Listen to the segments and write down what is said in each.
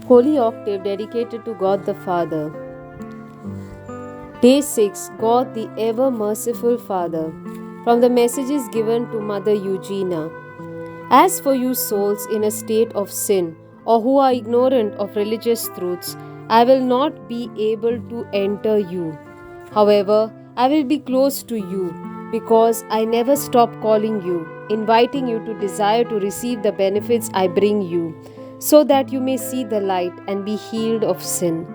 Holy Octave dedicated to God the Father. Day 6, God the Ever Merciful Father. From the messages given to Mother Eugenia. As for you souls in a state of sin, or who are ignorant of religious truths, I will not be able to enter you. However, I will be close to you because I never stop calling you, inviting you to desire to receive the benefits I bring you, so that you may see the light and be healed of sin.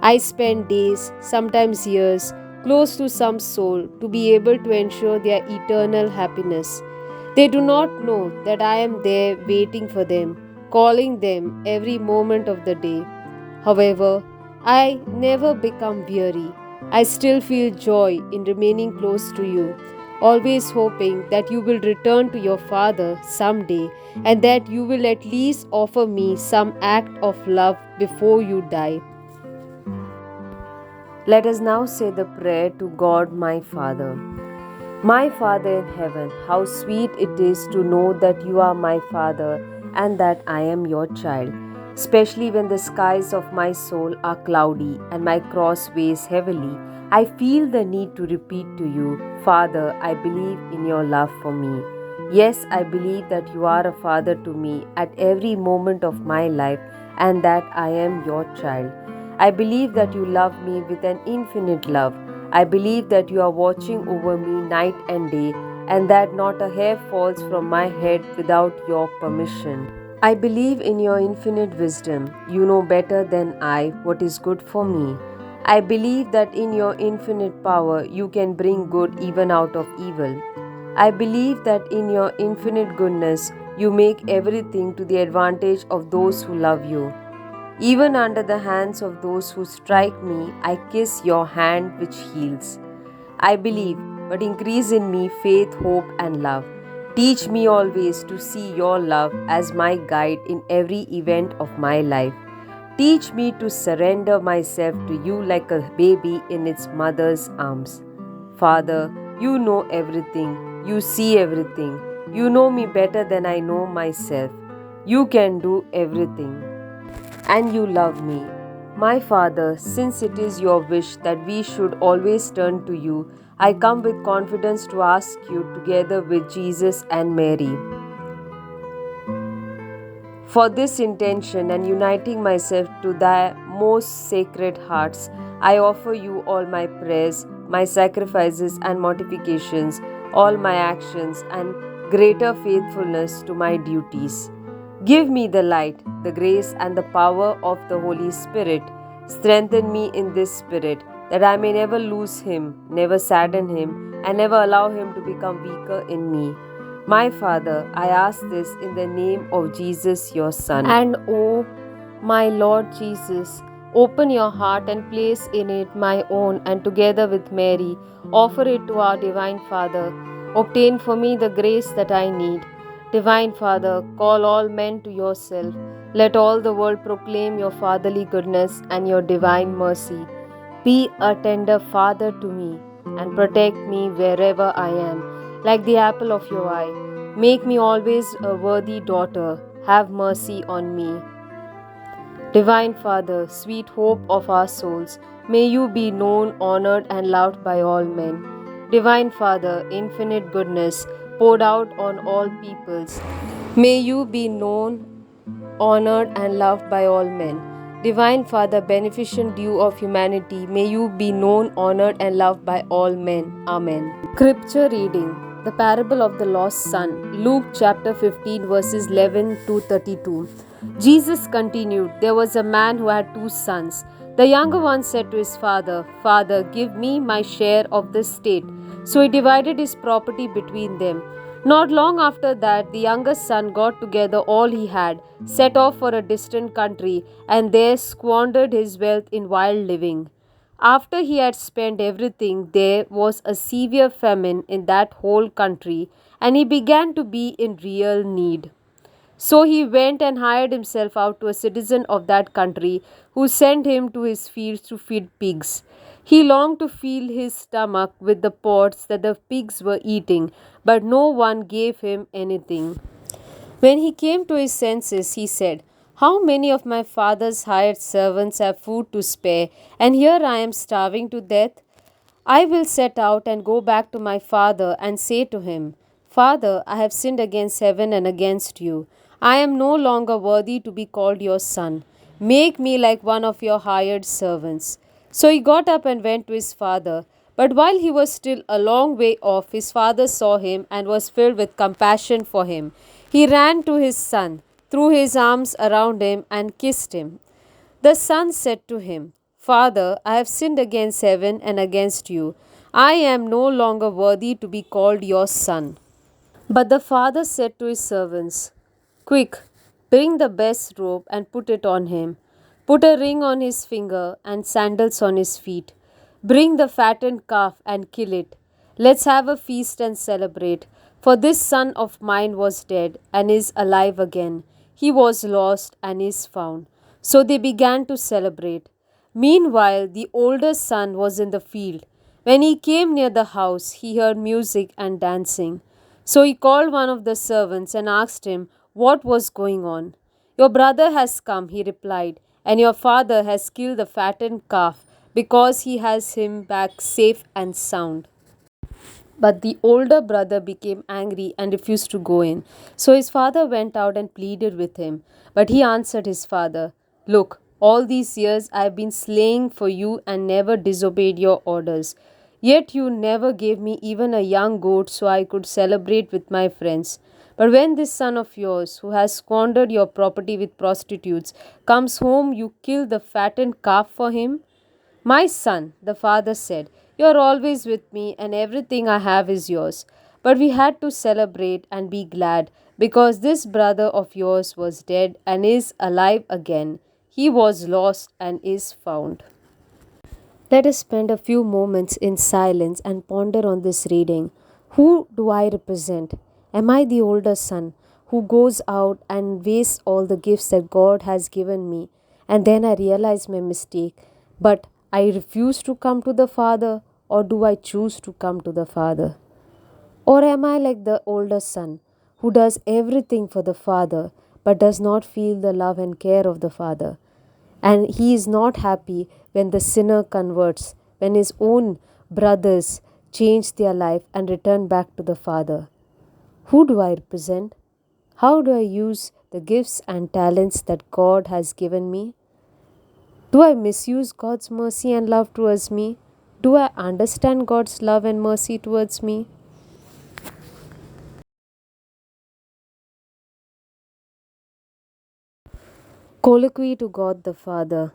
I spend days, sometimes years, close to some soul to be able to ensure their eternal happiness. They do not know that I am there waiting for them, calling them every moment of the day. However, I never become weary. I still feel joy in remaining close to you, always hoping that you will return to your Father someday and that you will at least offer me some act of love before you die. Let us now say the prayer to God my Father. My Father in heaven, how sweet it is to know that you are my Father and that I am your child, especially when the skies of my soul are cloudy and my cross weighs heavily. I feel the need to repeat to you, Father, I believe in your love for me. Yes, I believe that you are a father to me at every moment of my life and that I am your child. I believe that you love me with an infinite love. I believe that you are watching over me night and day and that not a hair falls from my head without your permission. I believe in your infinite wisdom. You know better than I what is good for me. I believe that in your infinite power you can bring good even out of evil. I believe that in your infinite goodness you make everything to the advantage of those who love you. Even under the hands of those who strike me, I kiss your hand which heals. I believe, but increase in me faith, hope, and love. Teach me always to see your love as my guide in every event of my life. Teach me to surrender myself to you like a baby in its mother's arms. Father, you know everything. You see everything. You know me better than I know myself. You can do everything and you love me. My Father, since it is your wish that we should always turn to you, I come with confidence to ask you, together with Jesus and Mary, for this intention and uniting myself to thy most sacred hearts, I offer you all my prayers, my sacrifices and mortifications, all my actions and greater faithfulness to my duties. Give me the light, the grace, and the power of the Holy Spirit. Strengthen me in this spirit, that I may never lose him, never sadden him, and never allow him to become weaker in me. My Father, I ask this in the name of Jesus, your Son. And O my Lord Jesus, open your heart and place in it my own, and together with Mary, offer it to our Divine Father. Obtain for me the grace that I need. Divine Father, call all men to yourself. Let all the world proclaim your fatherly goodness and your divine mercy. Be a tender Father to me and protect me wherever I am, like the apple of your eye. Make me always a worthy daughter. Have mercy on me. Divine Father, sweet hope of our souls, may you be known, honored, and loved by all men. Divine Father, infinite goodness, poured out on all peoples, may you be known, honored, and loved by all men. Divine Father, beneficent dew of humanity, may you be known, honored, and loved by all men. Amen. Scripture reading: The parable of the lost son, Luke chapter 15, verses 11 to 32. Jesus continued, There was a man who had two sons. The younger one said to his father, Father, give me my share of the estate. So he divided his property between them. Not long after that, the younger son got together all he had, set off for a distant country, and there squandered his wealth in wild living. After he had spent everything, there was a severe famine in that whole country, and he began to be in real need. So he went and hired himself out to a citizen of that country, who sent him to his fields to feed pigs. He longed to fill his stomach with the pods that the pigs were eating, but no one gave him anything. When he came to his senses, he said, How many of my father's hired servants have food to spare, and here I am starving to death? I will set out and go back to my father and say to him, Father, I have sinned against heaven and against you. I am no longer worthy to be called your son. Make me like one of your hired servants. So he got up and went to his father. But while he was still a long way off, his father saw him and was filled with compassion for him. He ran to his son, threw his arms around him, and kissed him. The son said to him, Father, I have sinned against heaven and against you. I am no longer worthy to be called your son. But the father said to his servants, Quick, bring the best robe and put it on him. Put a ring on his finger and sandals on his feet. Bring the fattened calf and kill it. Let's have a feast and celebrate. For this son of mine was dead and is alive again. He was lost and is found. So they began to celebrate. Meanwhile, the older son was in the field. When he came near the house, he heard music and dancing. So he called one of the servants and asked him what was going on. Your brother has come, he replied, and your father has killed the fattened calf because he has him back safe and sound. But the older brother became angry and refused to go in. So his father went out and pleaded with him. But he answered his father, Look, all these years I have been slaying for you and never disobeyed your orders. Yet you never gave me even a young goat so I could celebrate with my friends. But when this son of yours, who has squandered your property with prostitutes, comes home, you kill the fattened calf for him? My son, the father said, you are always with me, and everything I have is yours. But we had to celebrate and be glad, because this brother of yours was dead and is alive again. He was lost and is found. Let us spend a few moments in silence and ponder on this reading. Who do I represent? Am I the older son who goes out and wastes all the gifts that God has given me? And then I realize my mistake, but I refuse to come to the Father, or do I choose to come to the Father? Or am I like the older son who does everything for the Father but does not feel the love and care of the Father? And he is not happy when the sinner converts, when his own brothers change their life and return back to the Father. Who do I represent? How do I use the gifts and talents that God has given me? Do I misuse God's mercy and love towards me? Do I understand God's love and mercy towards me? Colloquy to God the Father.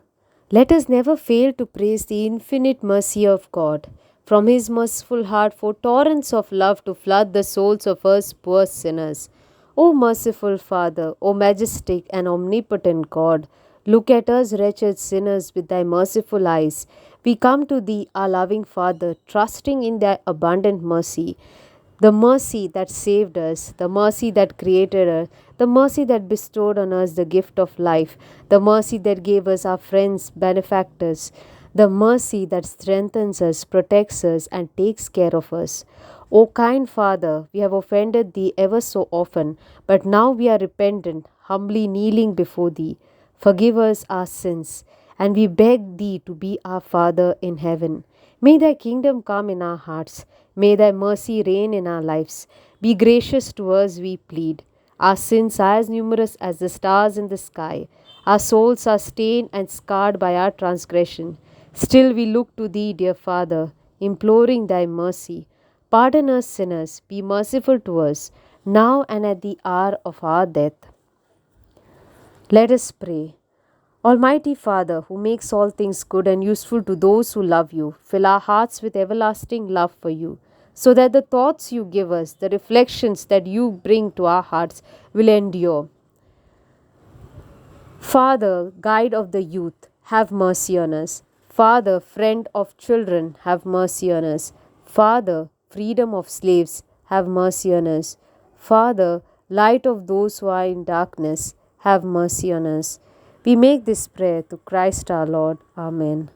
Let us never fail to praise the infinite mercy of God. From His merciful heart, for torrents of love to flood the souls of us poor sinners. O merciful Father, O majestic and omnipotent God, look at us wretched sinners with Thy merciful eyes. We come to Thee, our loving Father, trusting in Thy abundant mercy. The mercy that saved us, the mercy that created us, the mercy that bestowed on us the gift of life, the mercy that gave us our friends, benefactors, the mercy that strengthens us, protects us, and takes care of us. O kind Father, we have offended Thee ever so often, but now we are repentant, humbly kneeling before Thee. Forgive us our sins, and we beg Thee to be our Father in heaven. May Thy kingdom come in our hearts. May Thy mercy reign in our lives. Be gracious to us, we plead. Our sins are as numerous as the stars in the sky. Our souls are stained and scarred by our transgression. Still we look to Thee, dear Father, imploring Thy mercy. Pardon us, sinners. Be merciful to us, now and at the hour of our death. Let us pray. Almighty Father, who makes all things good and useful to those who love you, fill our hearts with everlasting love for you, so that the thoughts you give us, the reflections that you bring to our hearts, will endure. Father, guide of the youth, have mercy on us. Father, friend of children, have mercy on us. Father, freedom of slaves, have mercy on us. Father, light of those who are in darkness, have mercy on us. We make this prayer to Christ our Lord. Amen.